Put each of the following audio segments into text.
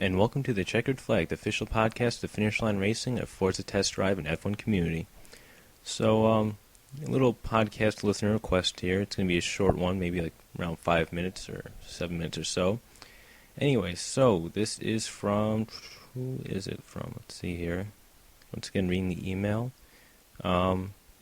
and welcome to the Checkered Flag, the official podcast of Finish Line Racing, a Forza Test Drive and F1 community. So, a little podcast listener request here. It's going to be a short one, maybe like around 5 minutes or 7 minutes or so. Anyway, so this is from, who is it from? Let's see here. Once again, reading the email.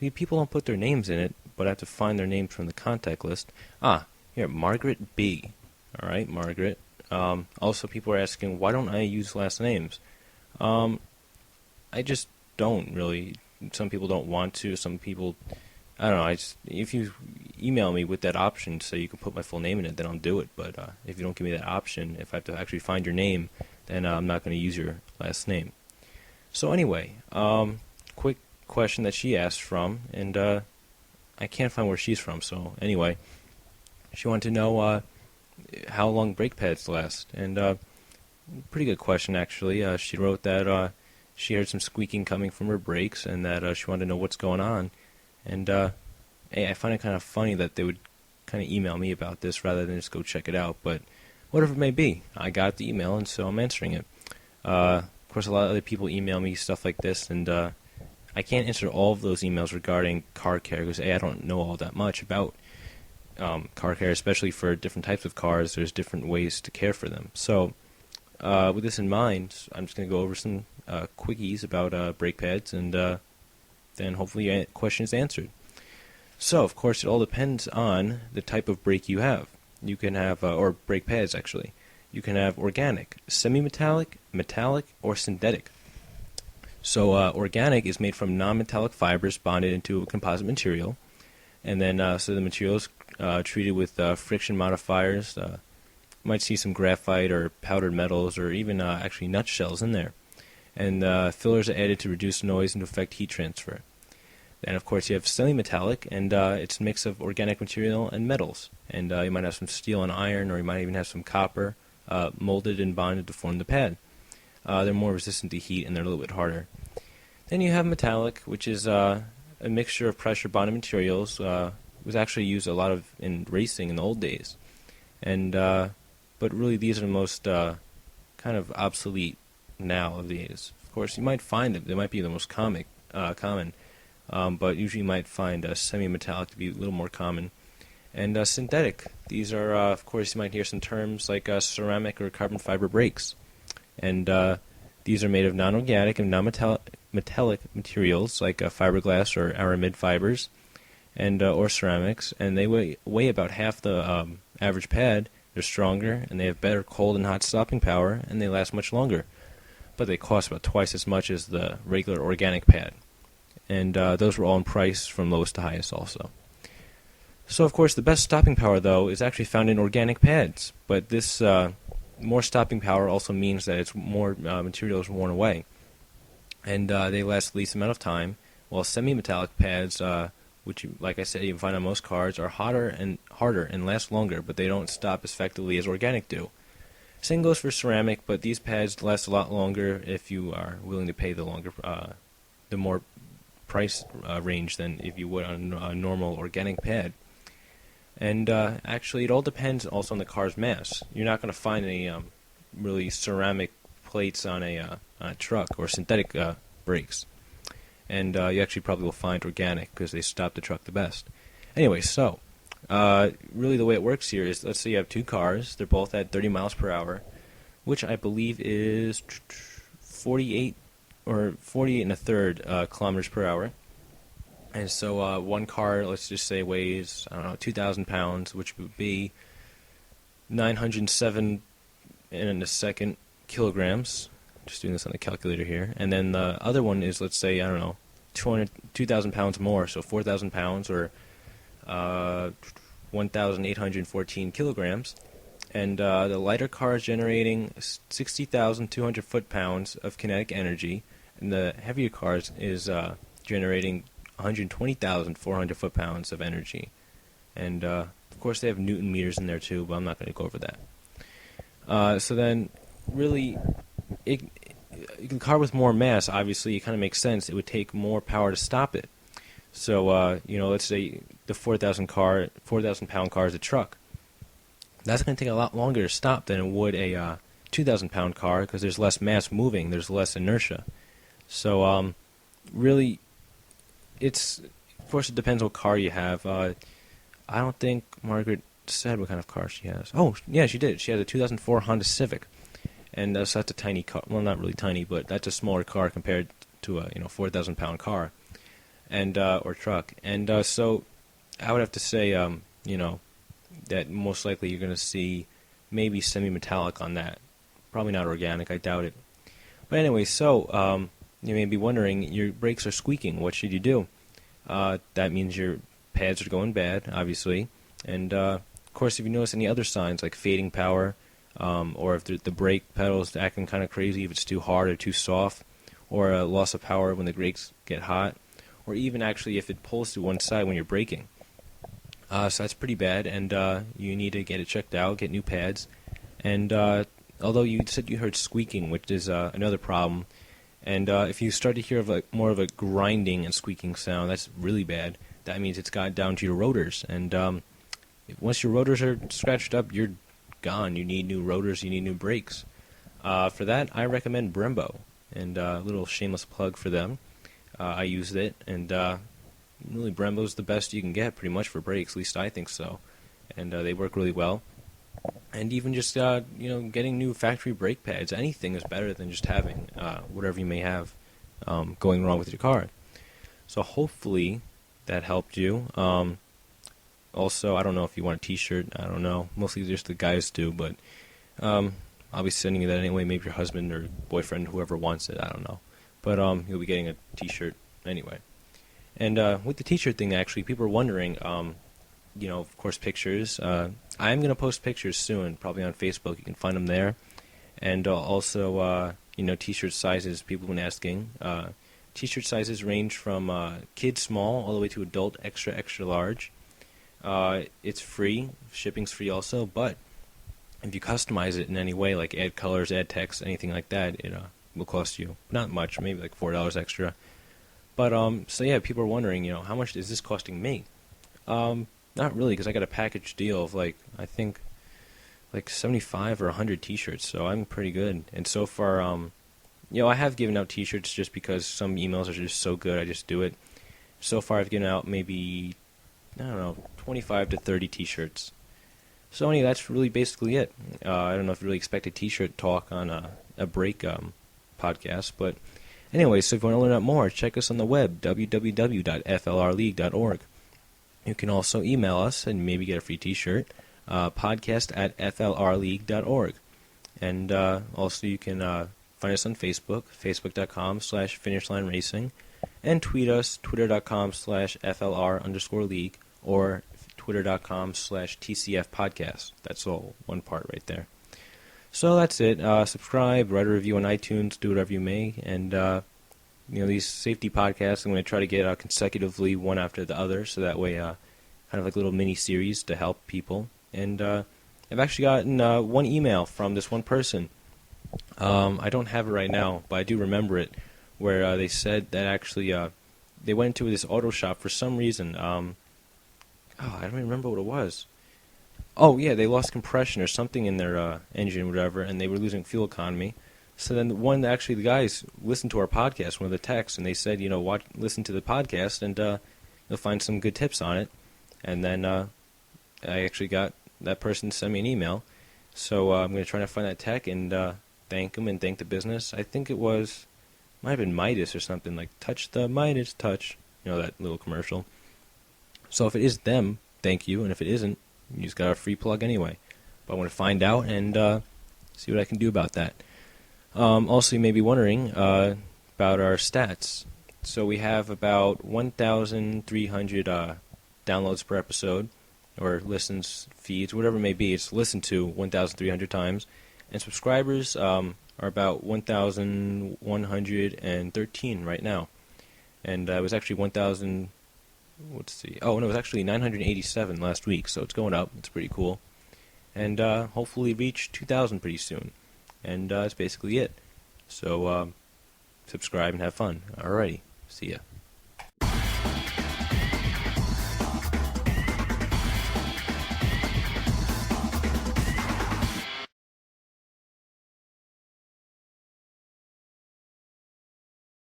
People don't put their names in it, but I have to find their names from the contact list. Here, Margaret B. All right, Margaret. Also, people are asking, why don't I use last names? I just don't really. Some people don't want to. Some people, I don't know. If you email me with that option so you can put my full name in it, then I'll do it. But if you don't give me that option, if I have to actually find your name, then I'm not going to use your last name. So anyway, quick question that she asked from, and I can't find where she's from. So anyway, she wanted to know how long brake pads last, and pretty good question actually. She wrote that she heard some squeaking coming from her brakes, and that she wanted to know what's going on. And hey, I find it kind of funny that they would kind of email me about this rather than just go check it out. But whatever it may be, I got the email, and so I'm answering it. Of course, a lot of other people email me stuff like this, and I can't answer all of those emails regarding car care because I don't know all that much about car care, especially for different types of cars. There's different ways to care for them. So with this in mind, I'm just going to go over some quickies about brake pads, and then hopefully your question is answered. So, of course, it all depends on the type of brake you have. You can have, or brake pads actually. You can have organic, semi-metallic, metallic, or synthetic. So organic is made from non-metallic fibers bonded into a composite material. And then, so the material is treated with friction modifiers. You might see some graphite or powdered metals or even actually nutshells in there. And fillers are added to reduce noise and to affect heat transfer. Then, of course, you have semi-metallic, and it's a mix of organic material and metals. And you might have some steel and iron, or you might even have some copper molded and bonded to form the pad. They're more resistant to heat, and they're a little bit harder. Then you have metallic, which is a mixture of pressure-bonded materials. Was actually used a lot of in racing in the old days. And but really, these are the most kind of obsolete nowadays. Of course, you might find them. They might be the most common. But usually you might find semi-metallic to be a little more common. And synthetic, these are, of course, you might hear some terms like ceramic or carbon fiber brakes. And these are made of non-organic and non-metallic materials like fiberglass or aramid fibers, and or ceramics. And they weigh about half the average pad. They're stronger, and they have better cold and hot stopping power, and they last much longer. But they cost about twice as much as the regular organic pad. And those were all in price from lowest to highest also. So, of course, the best stopping power, though, is actually found in organic pads. But this more stopping power also means that it's more material is worn away. And they last the least amount of time, while semi-metallic pads, which, like I said, you can find on most cars, are harder and last longer, but they don't stop as effectively as organic do. Same goes for ceramic, but these pads last a lot longer if you are willing to pay the more price range than if you would on a normal organic pad. And actually, it all depends also on the car's mass. You're not going to find any really ceramic plates on a truck or synthetic brakes. And you actually probably will find organic because they stop the truck the best. Anyway, so really the way it works here is, let's say you have two cars. They're both at 30 miles per hour, which I believe is 48 or 48 and a third kilometers per hour. And so one car, let's just say, weighs, 2,000 pounds, which would be 907 in a second kilograms. Just doing this on the calculator here. And then the other one is, let's say, 2,000 pounds more, so 4,000 pounds or 1,814 kilograms. And the lighter car is generating 60,200 foot-pounds of kinetic energy, and the heavier car is generating 120,400 foot-pounds of energy. And, of course, they have Newton meters in there, too, but I'm not going to go over that. So then, really, a car with more mass, obviously, it kind of makes sense. It would take more power to stop it. So, let's say the 4,000-pound car is a truck. That's going to take a lot longer to stop than it would a 2,000-pound car because there's less mass moving, there's less inertia. So really, of course it depends what car you have. I don't think Margaret said what kind of car she has. Oh, yeah, she did. She has a 2004 Honda Civic, and so that's a tiny car. Well, not really tiny, but that's a smaller car compared to a 4,000-pound car, and or truck. And so I would have to say, that most likely you're going to see maybe semi-metallic on that. Probably not organic. I doubt it. But anyway, so you may be wondering, your brakes are squeaking. What should you do? That means your pads are going bad, obviously. And, of course, if you notice any other signs like fading power, or if the brake pedal is acting kind of crazy, if it's too hard or too soft, or a loss of power when the brakes get hot, or even actually if it pulls to one side when you're braking. So that's pretty bad, and you need to get it checked out, get new pads. And although you said you heard squeaking, which is another problem, and if you start to hear more of a grinding and squeaking sound, that's really bad. That means it's got down to your rotors, and once your rotors are scratched up, you're gone. You need new rotors, you need new brakes. For that, I recommend Brembo, and a little shameless plug for them. I used it, and really Brembo's the best you can get pretty much for brakes, at least I think so, and they work really well. And even just getting new factory brake pads, anything is better than just having whatever you may have going wrong with your car. So hopefully that helped you. Also, I don't know if you want a t-shirt. I don't know. Mostly just the guys do, but I'll be sending you that anyway. Maybe your husband or boyfriend, whoever wants it. I don't know. But you'll be getting a t-shirt anyway. And with the t-shirt thing, actually, people are wondering, of course, pictures. I'm going to post pictures soon, probably on Facebook. You can find them there. And also, t-shirt sizes, people have been asking. T-shirt sizes range from kid small all the way to adult extra, extra large. It's free. Shipping's free also. But if you customize it in any way, like add colors, add text, anything like that, it will cost you not much, maybe like $4 extra. But, so yeah, people are wondering, how much is this costing me? Not really, because I got a package deal of I think 75 or 100 t-shirts, so I'm pretty good. And so far, I have given out t-shirts just because some emails are just so good, I just do it. So far, I've given out maybe, 25 to 30 t-shirts. So anyway, that's really basically it. I don't know if you really expect a t-shirt talk on a break podcast, but anyway, so if you want to learn out more, check us on the web, www.flrleague.org. You can also email us and maybe get a free t-shirt, podcast@flrleague.org. And also you can find us on Facebook, facebook.com/finishlineracing, and tweet us, twitter.com/FLR_league, or twitter.com/TCF podcast. That's all one part right there. So that's it. Subscribe, write a review on iTunes, do whatever you may. And, these safety podcasts, I'm going to try to get consecutively one after the other, so that way kind of like a little mini-series to help people. And I've actually gotten one email from this one person. I don't have it right now, but I do remember it, where they said that actually they went to this auto shop for some reason. I don't even remember what it was. Oh, yeah, they lost compression or something in their engine or whatever, and they were losing fuel economy. So then the guys listened to our podcast, one of the techs, and they said, listen to the podcast, and you'll find some good tips on it. And then I actually got that person to send me an email. So I'm going to try to find that tech and thank him and thank the business. I think might have been Midas or something, like touch the Midas touch, that little commercial. So if it is them, thank you, and if it isn't, you just got a free plug anyway. But I want to find out and see what I can do about that. Also, you may be wondering about our stats. So we have about 1,300 downloads per episode, or listens, feeds, whatever it may be. It's listened to 1,300 times. And subscribers are about 1,113 right now. And it was actually 1,000... Let's see. Oh, no, it was actually 987 last week, so it's going up. It's pretty cool. And hopefully reach 2,000 pretty soon. And that's basically it. So subscribe and have fun. Alrighty. See ya.